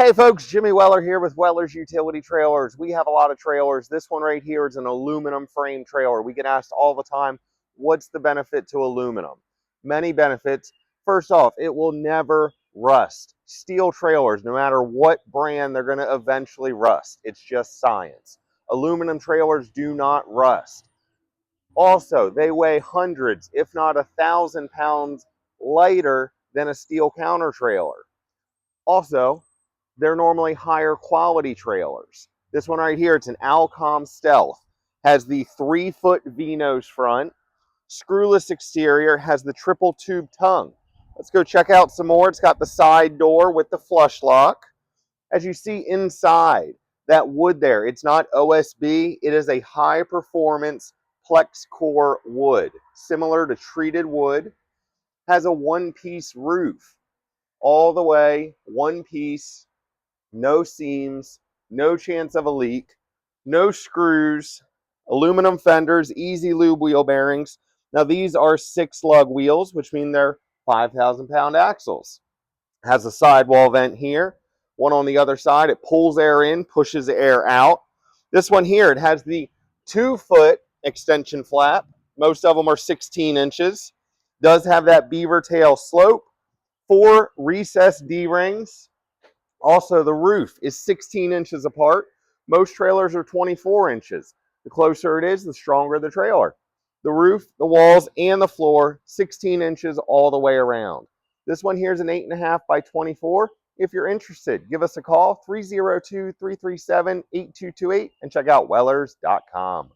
Hey folks, Jimmy Weller here with Weller's Utility Trailers. We have a lot of trailers. This one right here is an aluminum frame trailer. We get asked all the time, what's the benefit to aluminum? Many benefits. First off, it will never rust. Steel trailers, no matter what brand, they're going to eventually rust. It's just science. Aluminum trailers do not rust. Also, they weigh hundreds, if not 1,000 pounds lighter than a steel counter trailer. Also, they're normally higher quality trailers. This one right here, it's an ALCOM Stealth. Has the 3-foot V-nose front, screwless exterior, has the triple tube tongue. Let's go check out some more. It's got the side door with the flush lock. As you see inside, that wood there, it's not OSB. It is a high performance Plex core wood, similar to treated wood. Has a one-piece roof. All the way, one piece, no seams, no chance of a leak, no screws, aluminum fenders, easy lube wheel bearings. Now these are 6-lug wheels, which mean they're 5,000-pound axles. Has a sidewall vent here, one on the other side. It pulls air in, pushes air out. This one here, it has the 2-foot extension flap. Most of them are 16 inches. Does have that beaver tail slope. 4 recessed D-rings. Also, the roof is 16 inches apart. Most trailers are 24 inches. The closer it is, the stronger the trailer. The roof, the walls, and the floor, 16 inches all the way around. This one here is an 8.5 by 24. If you're interested, give us a call, 302-337-8228, and check out Wellers.com.